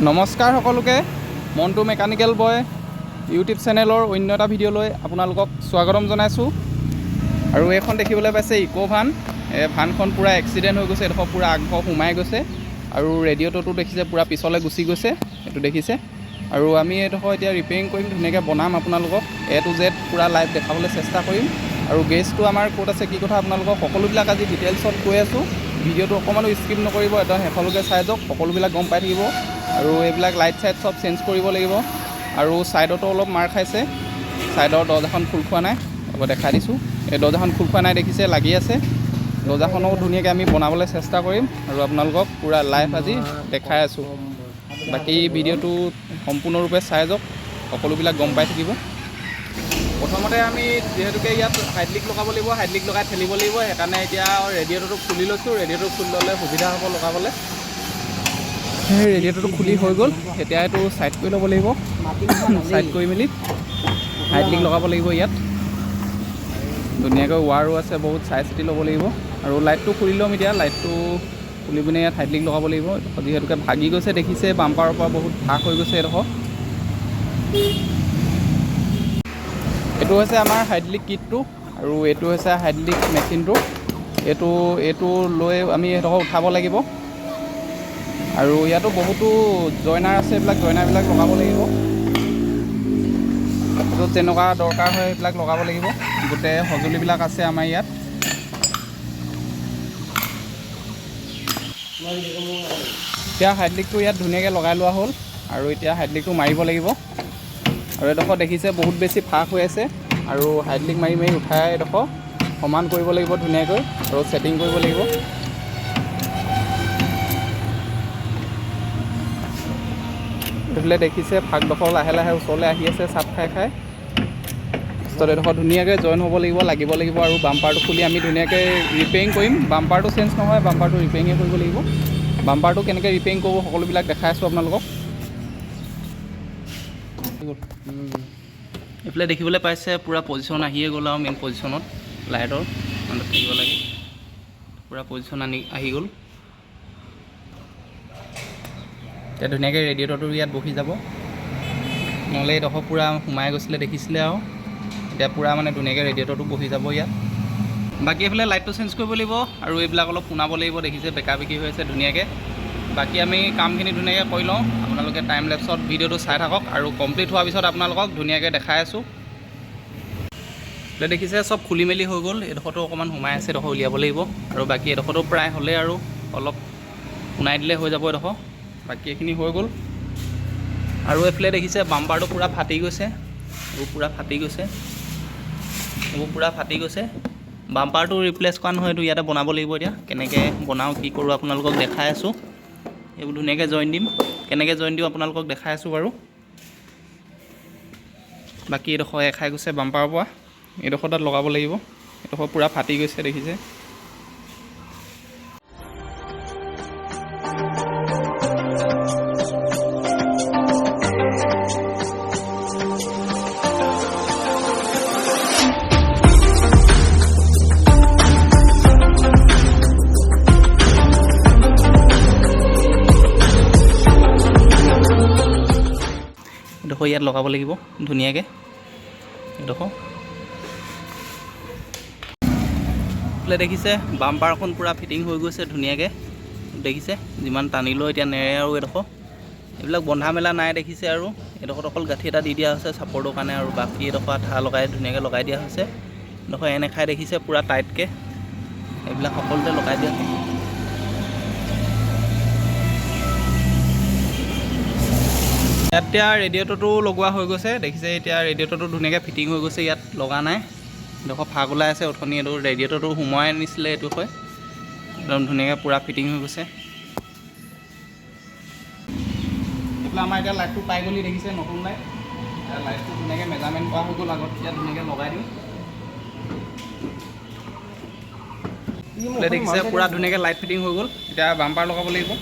নমস্কাৰ সকলোকে মন্টু মেকানিকেল বয় ইউটিউব চেনেলৰ অন্য এটা ভিডিঅ'লৈ আপোনালোকক স্বাগতম জনাইছোঁ। আৰু এইখন দেখিবলৈ পাইছে ইকো ভান। এই ভানখন পূৰা এক্সিডেণ্ট হৈ গৈছে, এডোখৰ পূৰা আগভাগ সোমাই গৈছে আৰু ৰেডিঅ'টোতো দেখিছে পূৰা পিছলৈ গুচি গৈছে, এইটো দেখিছে। আৰু আমি এইডোখৰ এতিয়া ৰিপেয়াৰিং কৰিম, ধুনীয়াকৈ বনাম, আপোনালোকক A to Z পূৰা লাইভ দেখাবলৈ চেষ্টা কৰিম। আৰু গেজটো আমাৰ ক'ত আছে কি কথা আপোনালোকক সকলোবিলাক আজি ডিটেইলছত কৈ আছোঁ। ভিডিঅ'টো অকণমানো স্কিপ নকৰিব, একদম শেষলৈকে চাই যাওক, সকলোবিলাক গম পাই থাকিব। আৰু এইবিলাক লাইট চাইট চব চেঞ্জ কৰিব লাগিব। আৰু ছাইডতো অলপ মাৰ খাইছে, ছাইডৰ দৰ্জাখন খোল খোৱা নাই, আকৌ দেখাই দিছোঁ। এই দৰ্জাখন খোল খোৱা নাই দেখিছে, লাগি আছে। দৰ্জাখনো ধুনীয়াকৈ আমি বনাবলৈ চেষ্টা কৰিম আৰু আপোনালোকক পূৰা লাইভ আজি দেখাই আছোঁ। বাকী ভিডিঅ'টো সম্পূৰ্ণৰূপে চাই যাওক, সকলোবিলাক গম পাই থাকিব। প্ৰথমতে আমি যিহেতুকে ইয়াত হাইড্ৰলিক লগাব লাগিব, হাইড্ৰলিক লগাই ঠেলিব লাগিব, সেইকাৰণে এতিয়া ৰেডিঅ'টো খুলি লৈছোঁ। ৰেডিঅ'টো খুলি ল'লে সুবিধা হ'ব লগাবলৈ। সেই ৰেডিঅ'টো খুলি হৈ গ'ল, এতিয়া এইটো ছাইড কৰি ল'ব লাগিব। ছাইড কৰি মেলি হাইড্ৰলিক লগাব লাগিব। ইয়াত ধুনীয়াকৈ ৱাৰো আছে, বহুত চাই চিতি ল'ব লাগিব। আৰু লাইটটো খুলি ল'ম এতিয়া, লাইটটো খুলি পিনে ইয়াত হাইড্ৰলিক লগাব লাগিব। যিহেতুকে ভাগি গৈছে দেখিছে, বাম্পাৰৰ পৰা বহুত ভাগ হৈ গৈছে এডোখৰ। এইটো হৈছে আমাৰ হাইড্ৰলিক কিটটো আৰু এইটো হৈছে হাইড্ৰলিক মেচিনটো। এইটো লৈ আমি এডোখৰ উঠাব লাগিব। আৰু ইয়াতো বহুতো জইনাৰ আছে, এইবিলাক জইনাৰবিলাক লগাব লাগিব। য'ত যেনেকুৱা দৰকাৰ হয় সেইবিলাক লগাব লাগিব। গোটেই সঁজুলিবিলাক আছে আমাৰ ইয়াত। এতিয়া হাইড্ৰলিকটো ইয়াত ধুনীয়াকৈ লগাই লোৱা হ'ল আৰু এতিয়া হাইড্ৰলিকটো মাৰিব লাগিব। আৰু এডোখৰ দেখিছে বহুত বেছি ফাঁক হৈ আছে, আৰু হাইড্ৰলিক মাৰি মাৰি উঠাই এডোখৰ সমান কৰিব লাগিব ধুনীয়াকৈ আৰু ছেটিং কৰিব লাগিব। এইফালে দেখিছে ফাঁকডোখৰ লাহে লাহে ওচৰলৈ আহি আছে, চাপ খাই খাই। তাৰপিছত এডোখৰ ধুনীয়াকৈ জইন হ'ব লাগিব, লাগিব আৰু বাম্পাৰটো খুলি আমি ধুনীয়াকৈ ৰিপেয়াৰিং কৰিম। বাম্পাৰটো চেঞ্জ নহয়, বাম্পাৰটো ৰিপেয়াৰিঙে কৰিব লাগিব। বাম্পাৰটো কেনেকৈ ৰিপেয়াৰিং কৰোঁ সকলোবিলাক দেখাই আছোঁ আপোনালোকক। এইফালে দেখিবলৈ পাইছে পূৰা পজিশ্যন আহিয়ে গ'ল আৰু মেইন পজিশ্যনত লাইটৰ মানে থাকিব লাগে, পূৰা পজিশ্যন আহি গ'ল। এতিয়া ধুনীয়াকৈ ৰেডিঅ'টো ইয়াত বহি যাব, নহ'লে এইডোখৰ পূৰা সোমাই গৈছিলে দেখিছিলে আৰু এতিয়া পূৰা মানে ধুনীয়াকৈ ৰেডিঅ'টো বহি যাব ইয়াত। বাকী এইফালে লাইটটো চেঞ্জ কৰিব লাগিব আৰু এইবিলাক অলপ পোনাব লাগিব, দেখিছে বেকা বেকি হৈ আছে ধুনীয়াকৈ। বাকী আমি কামখিনি ধুনীয়াকৈ কৰি লওঁ, আপোনালোকে টাইম লেপছত ভিডিঅ'টো চাই থাকক আৰু কমপ্লিট হোৱাৰ পিছত আপোনালোকক ধুনীয়াকৈ দেখাই আছোঁ। এতিয়া দেখিছে চব খুলি মেলি হৈ গ'ল, এইডোখৰটো অকণমান সোমাই আছে, এডোখৰ উলিয়াব লাগিব। আৰু বাকী এডোখৰটো প্ৰায় হ'লে আৰু অলপ পোনাই দিলে হৈ যাব এডোখৰ। বাকী এইখিনি হৈ গ'ল। আৰু এইফালে দেখিছে বাম্পাৰটো পূৰা ফাটি গৈছে, এইবোৰ পূৰা ফাটি গৈছে। বাম্পাৰটো ৰিপ্লেচ কৰা নহয়, এইটো ইয়াতে বনাব লাগিব। এতিয়া কেনেকৈ বনাওঁ কি কৰোঁ আপোনালোকক দেখাই আছোঁ। এইবোৰ ধুনীয়াকৈ জইন দিম, কেনেকৈ জইন দিওঁ আপোনালোকক দেখাই আছোঁ বাৰু। বাকী এইডোখৰ খাই গৈছে বাম্পাৰৰ পৰা, এইডোখৰ তাত লগাব লাগিব। এইডোখৰ পূৰা ফাটি গৈছে দেখিছে। এডোখৰ ইয়াত লগাব লাগিব ধুনীয়াকৈ। এডোখৰ দেখিছে বাম্পাৰখন পূৰা ফিটিং হৈ গৈছে ধুনীয়াকৈ, দেখিছে যিমান টানিলেও এতিয়া নেৰে। আৰু এডোখৰ এইবিলাক বন্ধা মেলা নাই দেখিছে। আৰু এডোখৰত অকল গাঁঠি এটা দি দিয়া হৈছে ছাপৰ্টৰ কাৰণে, আৰু বাকী এডোখৰ আঠা লগাই ধুনীয়াকৈ লগাই দিয়া হৈছে। এডোখৰ এনে খাই দেখিছে পূৰা টাইটকৈ, এইবিলাক সকলোতে লগাই দিয়া হৈছে। ইয়াত এতিয়া ৰেডিঅ'টো লগোৱা হৈ গৈছে দেখিছে, এতিয়া ৰেডিঅ'টো ধুনীয়াকৈ ফিটিং হৈ গৈছে, ইয়াত লগা নাই। এডোখৰ ফাঁক ওলাই আছে, অথনি এইটো ৰেডিঅ'টো সোমোৱাই আনিছিলে, এইটো হয় একদম ধুনীয়াকৈ পূৰা ফিটিং হৈ গৈছে। এইফালে আমাৰ এতিয়া লাইটটো পাই গ'লি দেখিছে, নতুন লাইট। লাইটটো ধুনীয়াকৈ মেজাৰমেণ্ট কৰা হৈ গ'ল, আগত এতিয়া ধুনীয়াকৈ লগাই দিওঁ। দেখিছে পূৰা ধুনীয়াকৈ লাইট ফিটিং হৈ গ'ল। এতিয়া বাম্পাৰ লগাব লাগিব।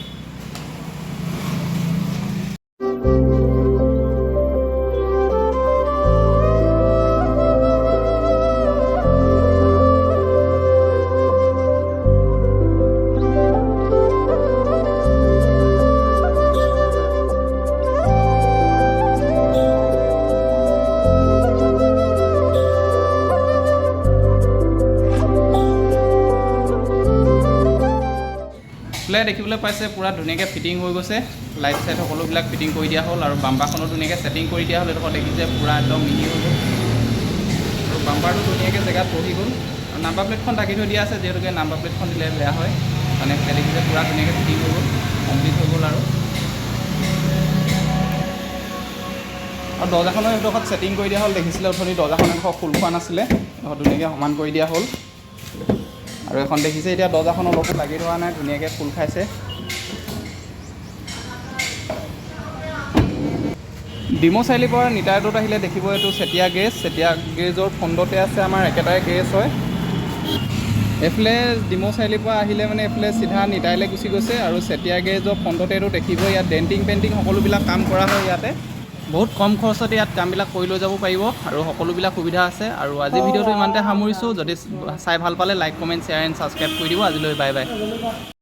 এইফালে দেখিবলৈ পাইছে পূৰা ধুনীয়াকৈ ফিটিং হৈ গৈছে, লাইট চাইট সকলোবিলাক ফিটিং কৰি দিয়া হ'ল আৰু বাম্পাৰখনো ধুনীয়াকৈ ছেটিং কৰি দিয়া হ'ল। এইডোখৰ দেখিছে পূৰা একদম মিহি হৈ গ'ল আৰু বাম্পাৰটো ধুনীয়াকৈ জেগাত বহি গ'ল আৰু নাম্বাৰ প্লেটখন ঢাকি থৈ দিয়া আছে, যিহেতুকে নাম্বাৰ প্লেটখন দিলে বেয়া হয়। মানে দেখিছে পূৰা ধুনীয়াকৈ ফিটিং হৈ গ'ল, কমপ্লিট হৈ গ'ল আৰু দৰ্জাখনৰ এইডোখৰত ছেটিং কৰি দিয়া হ'ল। দেখিছিলে অথনি দৰ্জাখন এডোখৰ খোল খোৱা নাছিলে, এইডোখৰ ধুনীয়াকৈ সমান কৰি দিয়া হ'ল আৰু এখন দেখিছে এতিয়া দৰ্জাখন অলপো লাগি ধৰা নাই, ধুনীয়াকৈ খোল খাইছে। ডিমৌ চাৰিআলিৰ পৰা নিতাইটোত আহিলে দেখিব এইটো চেতিয়া গেৰেজৰ ফ্ৰণ্টতে আছে আমাৰ একেটাই গেৰেজ হয়। এইফালে ডিমৌ চাৰিআলিৰ পৰা আহিলে মানে এইফালে চিধা নিতাইলৈ গুচি গৈছে আৰু চেতিয়া গেৰেজৰ ফ্ৰণ্টতে এইটো দেখিব। ইয়াত ডেণ্টিং পেইণ্টিং সকলোবিলাক কাম কৰা হয় ইয়াতে। বহুত কম খৰচতে ইয়াত কামবিলাক কৰি লৈ যাব পাৰিব আৰু সকলোবিলাক সুবিধা আছে। আৰু আজি ভিডিঅ'টো ইমানতে সামৰিছোঁ। যদি চাই ভাল পালে like comment share and subscribe কৰি দিব। আজিলৈ বাই বাই।